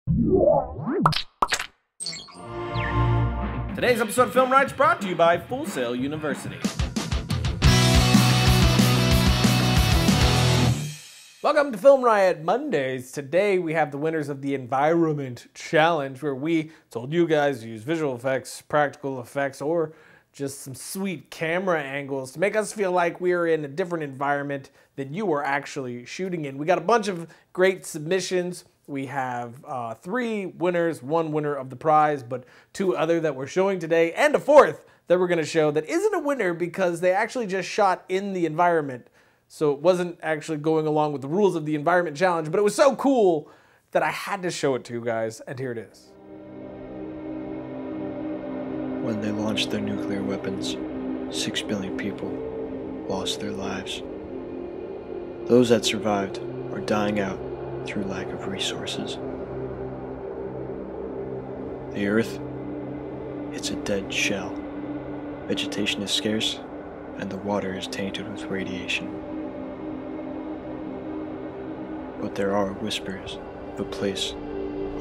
Today's episode of Film Riot is brought to you by Full Sail University. Welcome to Film Riot Mondays. Today we have the winners of the Environment Challenge, where we told you guys to use visual effects, practical effects, or just some sweet camera angles to make us feel like we're in a different environment than you were actually shooting in. We got a bunch of great submissions. We have 3 winners, 1 winner of the prize, but 2 other that we're showing today, and a 4th that we're going to show that isn't a winner because they actually just shot in the environment. So it wasn't actually going along with the rules of the Environment Challenge, but it was so cool that I had to show it to you guys, and here it is. When they launched their nuclear weapons, 6 billion people lost their lives. Those that survived are dying out through lack of resources. The Earth, it's a dead shell. Vegetation is scarce, and the water is tainted with radiation. But there are whispers of a place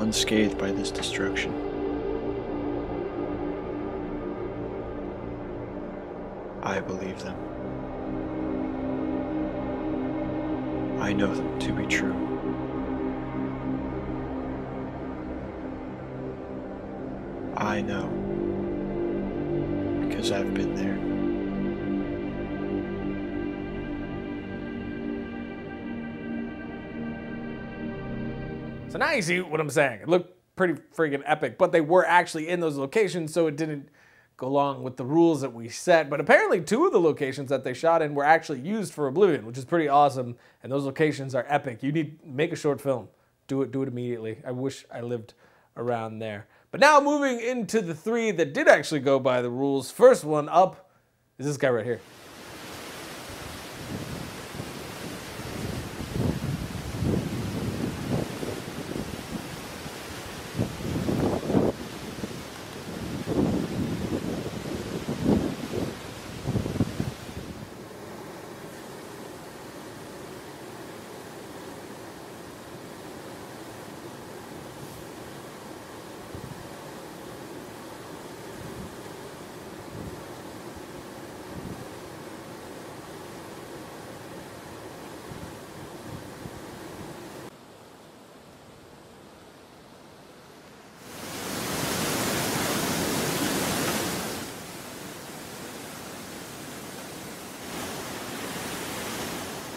unscathed by this destruction. I believe them. I know them to be true. I know, because I've been there. So now you see what I'm saying. It looked pretty freaking epic, but they were actually in those locations, so it didn't go along with the rules that we set. But apparently 2 of the locations that they shot in were actually used for Oblivion, which is pretty awesome, and those locations are epic. You need to make a short film. Do it immediately. I wish I lived around there. But now moving into the 3 that did actually go by the rules. First one up is this guy right here.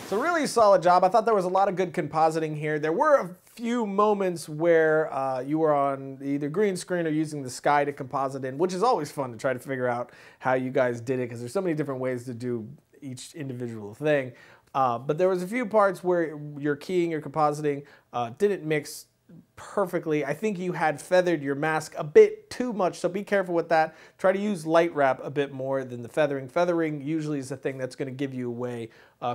It's a really solid job. I thought there was a lot of good compositing here. There were a few moments where you were on either green screen or using the sky to composite in, which is always fun to try to figure out how you guys did it, because there's so many different ways to do each individual thing. But there was a few parts where your keying, your compositing didn't mix perfectly. I think you had feathered your mask a bit too much, so be careful with that. Try to use light wrap a bit more than the feathering. Feathering usually is the thing that's going to give you away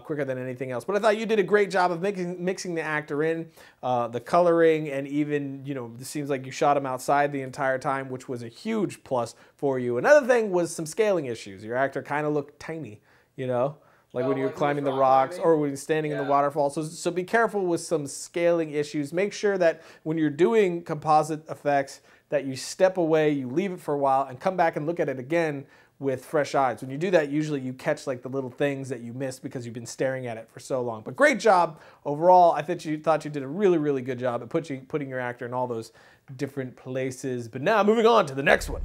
quicker than anything else. But I thought you did a great job of mixing the actor in, the coloring, and even, you know, it seems like you shot him outside the entire time, which was a huge plus for you. Another thing was some scaling issues. Your actor kind of looked tiny, you know? Like when you're climbing the rocks or when you're standing in the waterfall. So be careful with some scaling issues. Make sure that when you're doing composite effects that you step away, you leave it for a while, and come back and look at it again with fresh eyes. When you do that, usually you catch like the little things that you missed because you've been staring at it for so long. But great job overall. I thought you did a really, really good job at putting your actor in all those different places. But now moving on to the next one.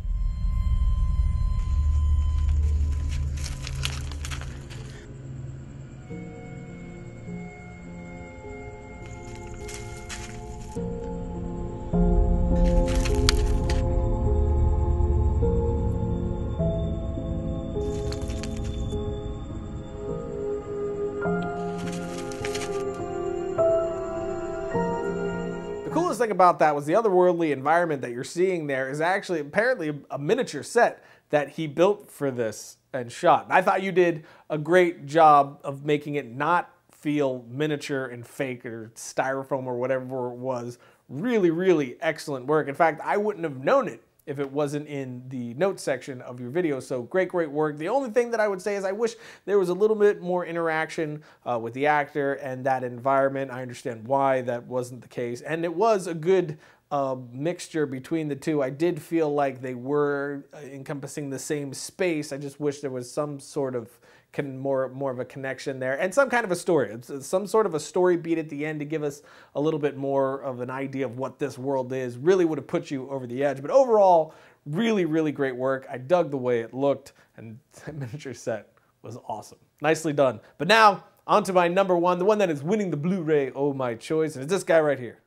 coolest thing about that was the otherworldly environment that you're seeing there is actually apparently a miniature set that he built for this and shot. And I thought you did a great job of making it not feel miniature and fake or styrofoam or whatever it was. Really, really excellent work. In fact, I wouldn't have known it if it wasn't in the notes section of your video. So great, great work. The only thing that I would say is I wish there was a little bit more interaction with the actor and that environment. I understand why that wasn't the case. And it was a good a mixture between the two. I did feel like they were encompassing the same space. I just wish there was some sort of more of a connection there, and some kind of a story. It's some sort of a story beat at the end to give us a little bit more of an idea of what this world is. Really would have put you over the edge. But overall, really, really great work. I dug the way it looked, and the miniature set was awesome. Nicely done. But now, on to my number one, the one that is winning the Blu-ray Oh My Choice, and it's this guy right here.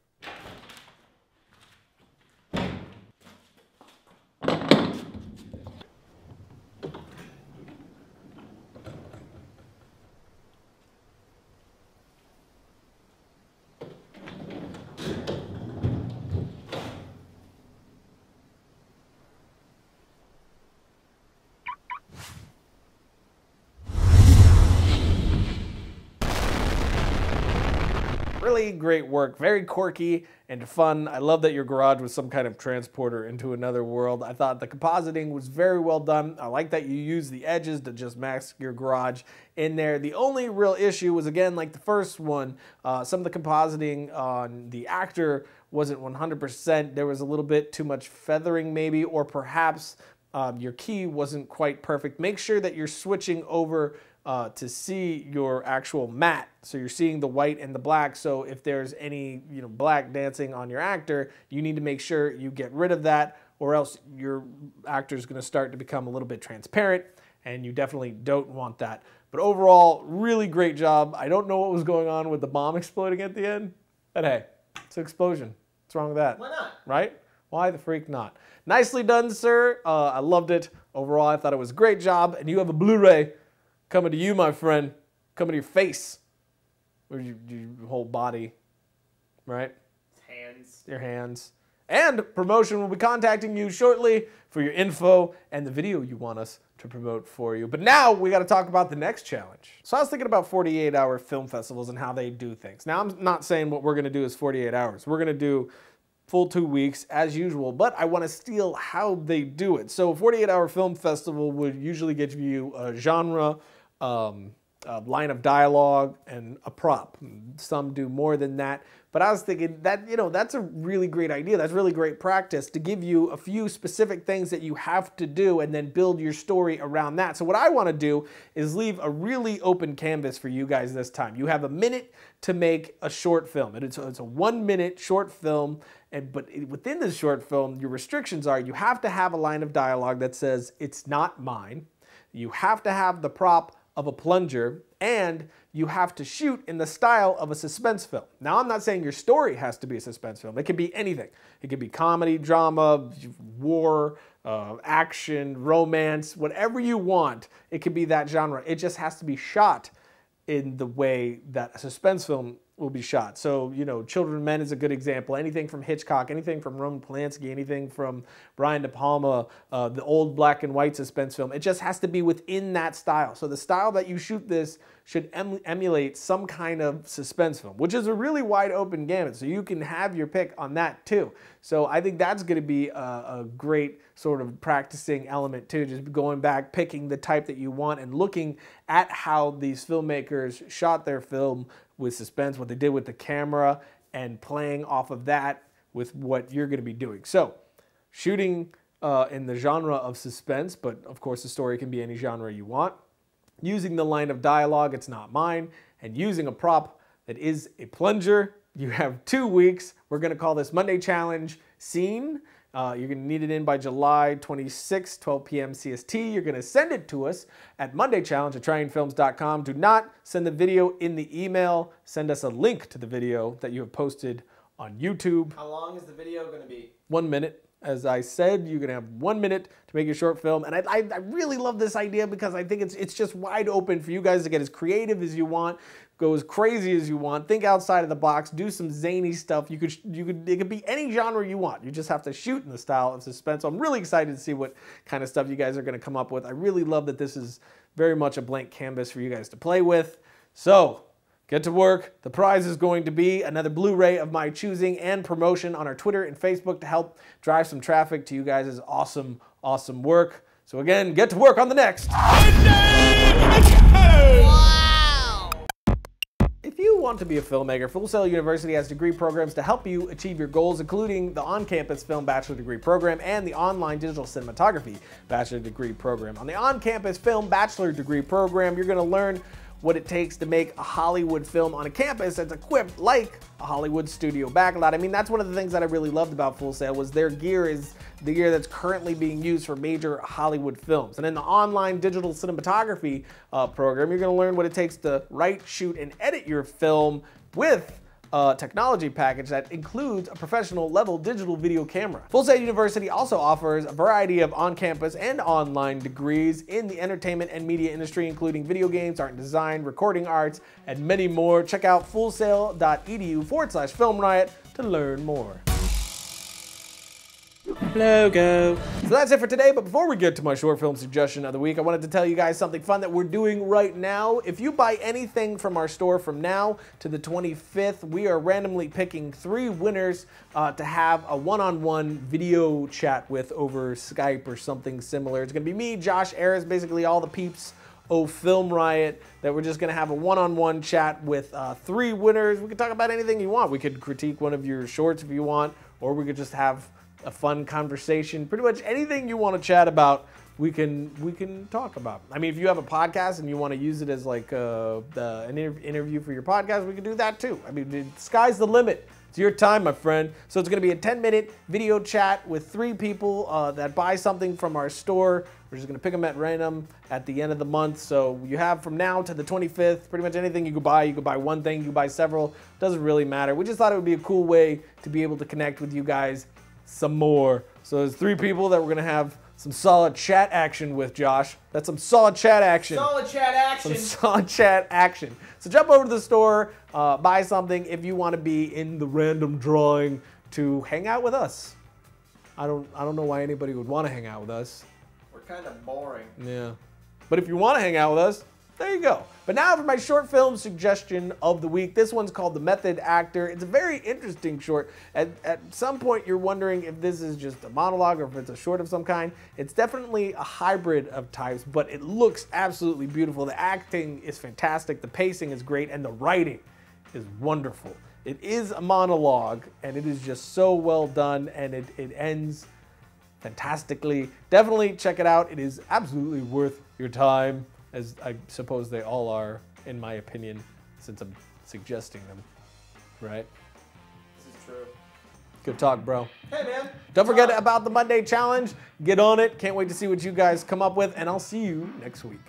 Really great work, very quirky and fun. I love that your garage was some kind of transporter into another world. I thought the compositing was very well done. I like that you use the edges to just mask your garage in there. The only real issue was, again, like the first one, some of the compositing on the actor wasn't 100%. There was a little bit too much feathering maybe, or perhaps your key wasn't quite perfect. Make sure that you're switching over to see your actual matte, so you're seeing the white and the black. So if there's any black dancing on your actor, you need to make sure you get rid of that, or else your actor is going to start to become a little bit transparent, and you definitely don't want that. But overall, really great job. I don't know what was going on with the bomb exploding at the end, but hey, it's an explosion. What's wrong with that? Why not? Right? Why the freak not? Nicely done, sir. I loved it. Overall, I thought it was a great job, and you have a Blu-ray coming to you, my friend, coming to your face, or your whole body, right? Hands. Your hands. And promotion will be contacting you shortly for your info and the video you want us to promote for you. But now we got to talk about the next challenge. So I was thinking about 48-hour film festivals and how they do things. Now, I'm not saying what we're going to do is 48 hours. We're going to do full 2 weeks as usual, but I want to steal how they do it. So a 48-hour film festival would usually give you a genre, a line of dialogue, and a prop. Some do more than that, but I was thinking that, that's a really great idea. That's really great practice to give you a few specific things that you have to do and then build your story around that. So what I want to do is leave a really open canvas for you guys this time. You have a minute to make a short film. It's a 1 minute short film, but within this short film, your restrictions are you have to have a line of dialogue that says, "It's not mine." You have to have the prop of a plunger, and you have to shoot in the style of a suspense film. Now, I'm not saying your story has to be a suspense film. It could be anything. It could be comedy, drama, war, action, romance, whatever you want. It could be that genre. It just has to be shot in the way that a suspense film will be shot. So, Children of Men is a good example. Anything from Hitchcock, anything from Roman Polanski, anything from Brian De Palma, the old black and white suspense film. It just has to be within that style. So the style that you shoot this should emulate some kind of suspense film, which is a really wide open gamut. So you can have your pick on that too. So I think that's going to be a great sort of practicing element too, just going back, picking the type that you want and looking at how these filmmakers shot their film with suspense, what they did with the camera, and playing off of that with what you're going to be doing. So shooting in the genre of suspense, but of course the story can be any genre you want. Using the line of dialogue, "It's not mine," and using a prop that is a plunger. You have 2 weeks. We're going to call this Monday Challenge Scene. You're going to need it in by July 26, 12 p.m. CST. You're going to send it to us at mondaychallenge@tryingfilms.com. Do not send the video in the email. Send us a link to the video that you have posted on YouTube. How long is the video going to be? 1 minute. As I said, you're going to have 1 minute to make your short film. And I really love this idea because I think it's just wide open for you guys to get as creative as you want, go as crazy as you want, think outside of the box, do some zany stuff. It could be any genre you want. You just have to shoot in the style of suspense. So I'm really excited to see what kind of stuff you guys are going to come up with. I really love that this is very much a blank canvas for you guys to play with. So get to work. The prize is going to be another Blu-ray of my choosing and promotion on our Twitter and Facebook to help drive some traffic to you guys' awesome, awesome work. So again, get to work on the next. Wow! If you want to be a filmmaker, Full Sail University has degree programs to help you achieve your goals, including the on-campus film bachelor degree program and the online digital cinematography bachelor degree program. On the on-campus film bachelor degree program, you're going to learn what it takes to make a Hollywood film on a campus that's equipped like a Hollywood studio backlot. I mean, that's one of the things that I really loved about Full Sail was their gear is the gear that's currently being used for major Hollywood films. And in the online digital cinematography program, you're gonna learn what it takes to write, shoot, and edit your film with a technology package that includes a professional level digital video camera. Full Sail University also offers a variety of on-campus and online degrees in the entertainment and media industry, including video games, art and design, recording arts, and many more. Check out fullsail.edu/FilmRiot to learn more. Logo. So that's it for today, but before we get to my short film suggestion of the week, I wanted to tell you guys something fun that we're doing right now. If you buy anything from our store from now to the 25th, we are randomly picking 3 winners to have a one-on-one video chat with over Skype or something similar. It's gonna be me, Josh Ayers, basically all the peeps of Film Riot, that we're just gonna have a one-on-one chat with 3 winners. We can talk about anything you want. We could critique one of your shorts if you want, or we could just have a fun conversation. Pretty much anything you want to chat about, we can talk about. I mean, if you have a podcast and you want to use it as like an interview for your podcast, we can do that too. I mean, the sky's the limit. It's your time, my friend. So it's going to be a 10-minute video chat with 3 people that buy something from our store. We're just going to pick them at random at the end of the month. So you have from now to the 25th, pretty much anything you could buy. You could buy one thing, you could buy several. Doesn't really matter. We just thought it would be a cool way to be able to connect with you guys some more. So there's 3 people that we're gonna have some solid chat action with, Josh. That's some solid chat action. Solid chat action. Some solid chat action. So jump over to the store, buy something if you want to be in the random drawing to hang out with us. I don't know why anybody would want to hang out with us. We're kind of boring. Yeah. But if you want to hang out with us, there you go. But now for my short film suggestion of the week. This one's called The Method Actor. It's a very interesting short. At some point, you're wondering if this is just a monologue or if it's a short of some kind. It's definitely a hybrid of types, but it looks absolutely beautiful. The acting is fantastic, the pacing is great, and the writing is wonderful. It is a monologue, and it is just so well done, and it ends fantastically. Definitely check it out. It is absolutely worth your time, as I suppose they all are, in my opinion, since I'm suggesting them, right? This is true. Good talk, bro. Hey, man. Don't forget about the Monday challenge. Get on it. Can't wait to see what you guys come up with, and I'll see you next week.